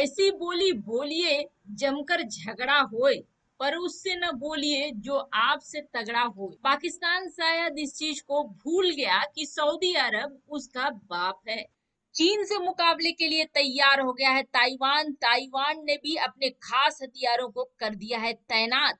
ऐसी बोली बोलिए जमकर झगड़ा होए, पर उससे न बोलिए जो आपसे तगड़ा हो। पाकिस्तान शायद इस चीज को भूल गया कि सऊदी अरब उसका बाप है। चीन से मुकाबले के लिए तैयार हो गया है ताइवान। ताइवान ने भी अपने खास हथियारों को कर दिया है तैनात।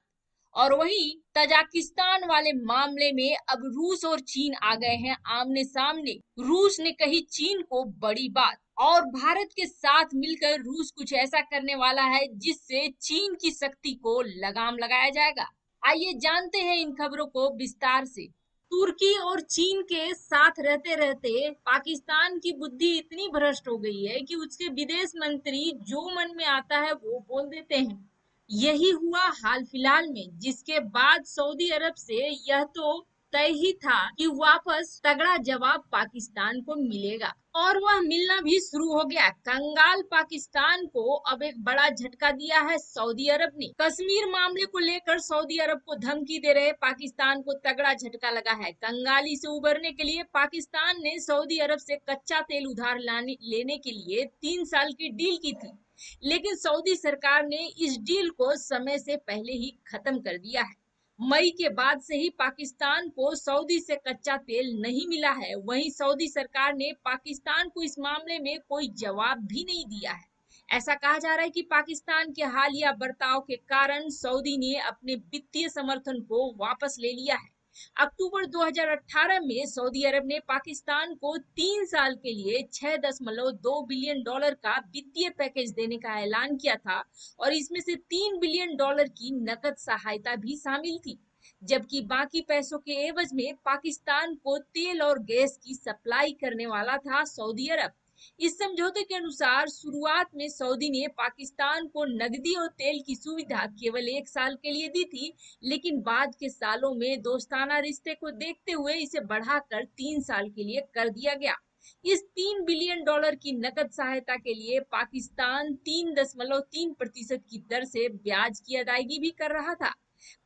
और वहीं तजाकिस्तान वाले मामले में अब रूस और चीन आ गए हैं आमने सामने। रूस ने कही चीन को बड़ी बात, और भारत के साथ मिलकर रूस कुछ ऐसा करने वाला है जिससे चीन की शक्ति को लगाम लगाया जाएगा। आइए जानते हैं इन खबरों को विस्तार से। तुर्की और चीन के साथ रहते रहते पाकिस्तान की बुद्धि इतनी भ्रष्ट हो गई है कि उसके विदेश मंत्री जो मन में आता है वो बोल देते हैं। यही हुआ हाल फिलहाल में, जिसके बाद सऊदी अरब से यह तो तय ही था कि वापस तगड़ा जवाब पाकिस्तान को मिलेगा, और वह मिलना भी शुरू हो गया। कंगाल पाकिस्तान को अब एक बड़ा झटका दिया है सऊदी अरब ने। कश्मीर मामले को लेकर सऊदी अरब को धमकी दे रहे पाकिस्तान को तगड़ा झटका लगा है। कंगाली से उबरने के लिए पाकिस्तान ने सऊदी अरब से कच्चा तेल उधार लेने के लिए 3 साल की डील की थी, लेकिन सऊदी सरकार ने इस डील को समय से पहले ही खत्म कर दिया है। मई के बाद से ही पाकिस्तान को सऊदी से कच्चा तेल नहीं मिला है। वहीं सऊदी सरकार ने पाकिस्तान को इस मामले में कोई जवाब भी नहीं दिया है। ऐसा कहा जा रहा है कि पाकिस्तान के हालिया बर्ताव के कारण सऊदी ने अपने वित्तीय समर्थन को वापस ले लिया है। अक्टूबर 2018 में सऊदी अरब ने पाकिस्तान को 3 साल के लिए $6.2 बिलियन का वित्तीय पैकेज देने का ऐलान किया था, और इसमें से $3 बिलियन की नकद सहायता भी शामिल थी, जबकि बाकी पैसों के एवज में पाकिस्तान को तेल और गैस की सप्लाई करने वाला था सऊदी अरब। इस समझौते के अनुसार शुरुआत में सऊदी ने पाकिस्तान को नकदी और तेल की सुविधा केवल 1 साल के लिए दी थी, लेकिन बाद के सालों में दोस्ताना रिश्ते को देखते हुए इसे बढ़ाकर 3 साल के लिए कर दिया गया। इस $3 बिलियन की नकद सहायता के लिए पाकिस्तान 3.3% की दर से ब्याज की अदायगी भी कर रहा था।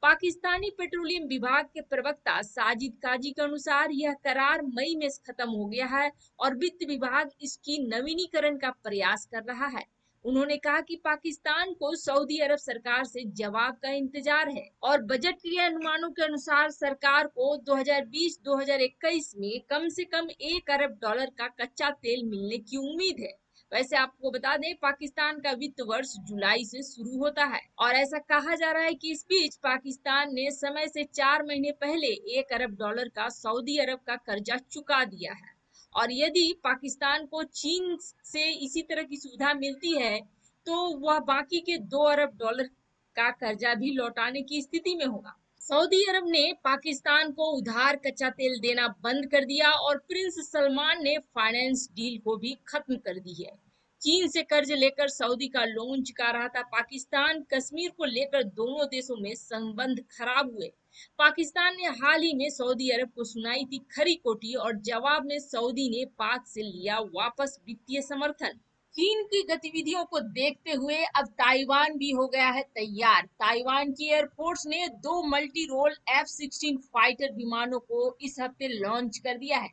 पाकिस्तानी पेट्रोलियम विभाग के प्रवक्ता साजिद काजी के अनुसार यह करार मई में खत्म हो गया है और वित्त विभाग इसकी नवीनीकरण का प्रयास कर रहा है। उन्होंने कहा कि पाकिस्तान को सऊदी अरब सरकार से जवाब का इंतजार है, और बजट के अनुमानों के अनुसार सरकार को 2020-2021 में कम से कम $1 अरब का कच्चा तेल मिलने की उम्मीद है। वैसे आपको बता दें, पाकिस्तान का वित्त वर्ष जुलाई से शुरू होता है, और ऐसा कहा जा रहा है कि इस बीच पाकिस्तान ने समय से 4 महीने पहले $1 अरब का सऊदी अरब का कर्जा चुका दिया है। और यदि पाकिस्तान को चीन से इसी तरह की सुविधा मिलती है तो वह बाकी के $2 अरब का कर्जा भी लौटाने की स्थिति में होगा। सऊदी अरब ने पाकिस्तान को उधार कच्चा तेल देना बंद कर दिया, और प्रिंस सलमान ने फाइनेंस डील को भी खत्म कर दी है। चीन से कर्ज लेकर सऊदी का लोन चुका रहा था पाकिस्तान। कश्मीर को लेकर दोनों देशों में संबंध खराब हुए। पाकिस्तान ने हाल ही में सऊदी अरब को सुनाई थी खरी खोटी, और जवाब में सऊदी ने पाक से लिया वापस वित्तीय समर्थन। चीन की गतिविधियों को देखते हुए अब ताइवान भी हो गया है तैयार। ताइवान की एयरफोर्स ने 2 मल्टी रोल F-16 फाइटर विमानों को इस हफ्ते लॉन्च कर दिया है।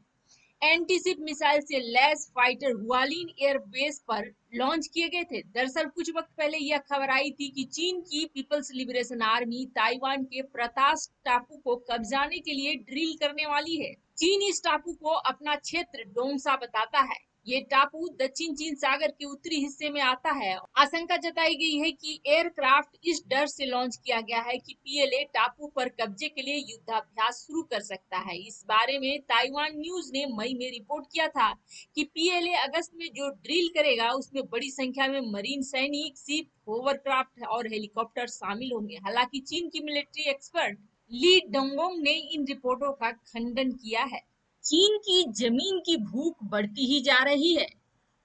एंटीशिप मिसाइल से लैस फाइटर हुआलिन एयरबेस पर लॉन्च किए गए थे। दरअसल कुछ वक्त पहले यह खबर आई थी कि चीन की पीपल्स लिबरेशन आर्मी ताइवान के प्रतास टापू को कब्जाने के लिए ड्रिल करने वाली है। चीन इस टापू को अपना क्षेत्र डोंगसा बताता है। ये टापू दक्षिण चीन सागर के उत्तरी हिस्से में आता है। आशंका जताई गई है कि एयरक्राफ्ट इस डर से लॉन्च किया गया है कि पीएलए टापू पर कब्जे के लिए युद्धाभ्यास शुरू कर सकता है। इस बारे में ताइवान न्यूज ने मई में रिपोर्ट किया था कि पीएलए अगस्त में जो ड्रिल करेगा उसमें बड़ी संख्या में मरीन सैनिक, शिप, होवरक्राफ्ट और हेलीकॉप्टर शामिल होंगे। हालांकि चीन की मिलिट्री एक्सपर्ट ली डोंगोंग ने इन रिपोर्टों का खंडन किया है। चीन की जमीन की भूख बढ़ती ही जा रही है,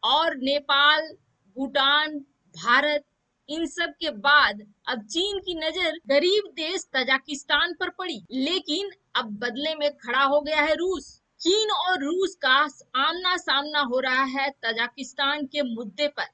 और नेपाल, भूटान, भारत, इन सब के बाद अब चीन की नजर गरीब देश तजाकिस्तान पर पड़ी। लेकिन अब बदले में खड़ा हो गया है रूस। चीन और रूस का आमना सामना हो रहा है तजाकिस्तान के मुद्दे पर।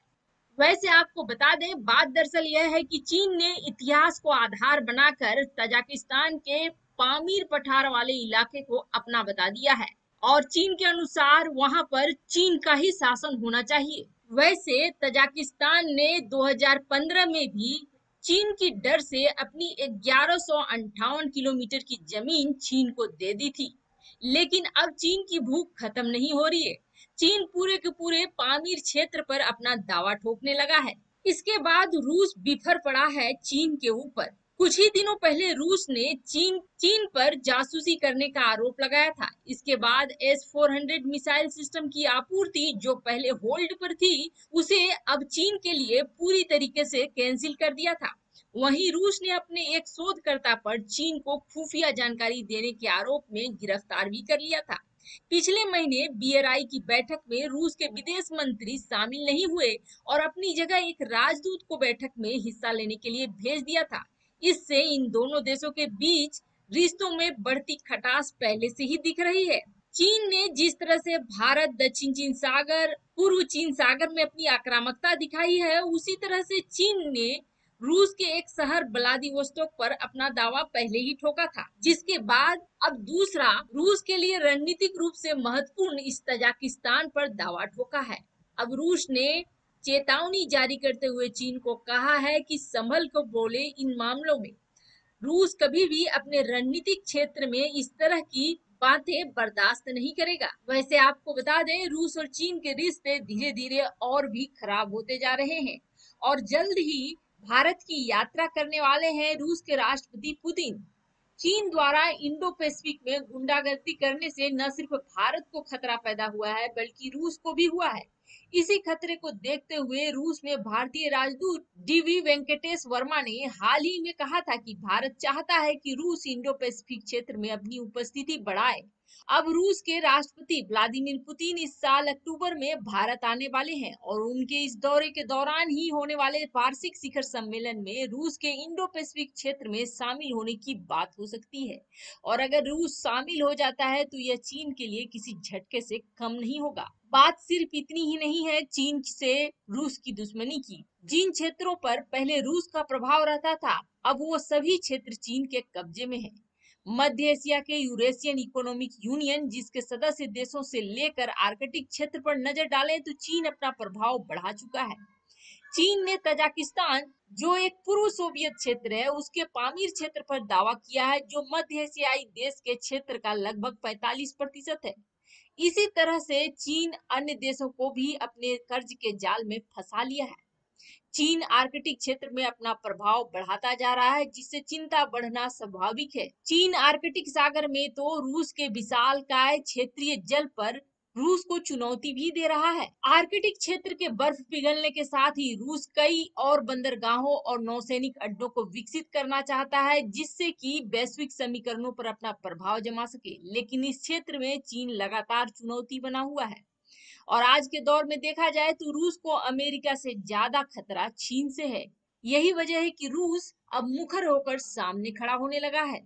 वैसे आपको बता दें, बात दरअसल यह है कि चीन ने इतिहास को आधार बनाकर तजाकिस्तान के पामीर पठार वाले इलाके को अपना बता दिया है। और चीन के अनुसार वहां पर चीन का ही शासन होना चाहिए। वैसे तजाकिस्तान ने 2015 में भी चीन की डर से अपनी 1158 किलोमीटर की जमीन चीन को दे दी थी। लेकिन अब चीन की भूख खत्म नहीं हो रही है। चीन पूरे के पूरे पामीर क्षेत्र पर अपना दावा ठोकने लगा है। इसके बाद रूस बिफर पड़ा है चीन के ऊपर। कुछ ही दिनों पहले रूस ने चीन पर जासूसी करने का आरोप लगाया था। इसके बाद S-400 मिसाइल सिस्टम की आपूर्ति जो पहले होल्ड पर थी, उसे अब चीन के लिए पूरी तरीके से कैंसिल कर दिया था। वहीं रूस ने अपने एक शोधकर्ता पर चीन को खुफिया जानकारी देने के आरोप में गिरफ्तार भी कर लिया था। पिछले महीने BRI की बैठक में रूस के विदेश मंत्री शामिल नहीं हुए और अपनी जगह एक राजदूत को बैठक में हिस्सा लेने के लिए भेज दिया था। इससे इन दोनों देशों के बीच रिश्तों में बढ़ती खटास पहले से ही दिख रही है। चीन ने जिस तरह से भारत, दक्षिण चीन सागर, पूर्व चीन सागर में अपनी आक्रामकता दिखाई है, उसी तरह से चीन ने रूस के एक शहर व्लादिवोस्तोक पर अपना दावा पहले ही ठोका था, जिसके बाद अब दूसरा रूस के लिए रणनीतिक रूप से महत्वपूर्ण इस तजाकिस्तान पर दावा ठोका है। अब रूस ने चेतावनी जारी करते हुए चीन को कहा है कि संभल कर बोले। इन मामलों में रूस कभी भी अपने रणनीतिक क्षेत्र में इस तरह की बातें बर्दाश्त नहीं करेगा। वैसे आपको बता दें, रूस और चीन के रिश्ते धीरे धीरे और भी खराब होते जा रहे हैं और जल्द ही भारत की यात्रा करने वाले हैं रूस के राष्ट्रपति पुतिन। चीन द्वारा इंडो पैसिफिक में गुंडागर्दी करने से न सिर्फ भारत को खतरा पैदा हुआ है, बल्कि रूस को भी हुआ है। इसी खतरे को देखते हुए रूस में भारतीय राजदूत DV वेंकटेश वर्मा ने हाल ही में कहा था कि भारत चाहता है कि रूस इंडो पैसिफिक क्षेत्र में अपनी उपस्थिति बढ़ाए। अब रूस के राष्ट्रपति व्लादिमीर पुतिन इस साल अक्टूबर में भारत आने वाले हैं और उनके इस दौरे के दौरान ही होने वाले वार्षिक शिखर सम्मेलन में रूस के इंडो पैसिफिक क्षेत्र में शामिल होने की बात हो सकती है। और अगर रूस शामिल हो जाता है तो यह चीन के लिए किसी झटके से कम नहीं होगा। बात सिर्फ इतनी ही नहीं है चीन से रूस की दुश्मनी की। जिन क्षेत्रों पर पहले रूस का प्रभाव रहता था, अब वो सभी क्षेत्र चीन के कब्जे में है। मध्य एशिया के यूरेशियन इकोनॉमिक यूनियन, जिसके सदस्य देशों से लेकर आर्कटिक क्षेत्र पर नजर डालें तो चीन अपना प्रभाव बढ़ा चुका है। चीन ने तजाकिस्तान, जो एक पूर्व सोवियत क्षेत्र है, उसके पामीर क्षेत्र पर दावा किया है, जो मध्य एशियाई देश के क्षेत्र का लगभग 45% है। इसी तरह से चीन अन्य देशों को भी अपने कर्ज के जाल में फंसा लिया है। चीन आर्कटिक क्षेत्र में अपना प्रभाव बढ़ाता जा रहा है, जिससे चिंता बढ़ना स्वाभाविक है। चीन आर्कटिक सागर में तो रूस के विशालकाय क्षेत्रीय जल पर रूस को चुनौती भी दे रहा है। आर्कटिक क्षेत्र के बर्फ पिघलने के साथ ही रूस कई और बंदरगाहों और नौसैनिक अड्डों को विकसित करना चाहता है, जिससे कि वैश्विक समीकरणों पर अपना प्रभाव जमा सके। लेकिन इस क्षेत्र में चीन लगातार चुनौती बना हुआ है और आज के दौर में देखा जाए तो रूस को अमेरिका से ज्यादा खतरा चीन से है। यही वजह है कि रूस अब मुखर होकर सामने खड़ा होने लगा है।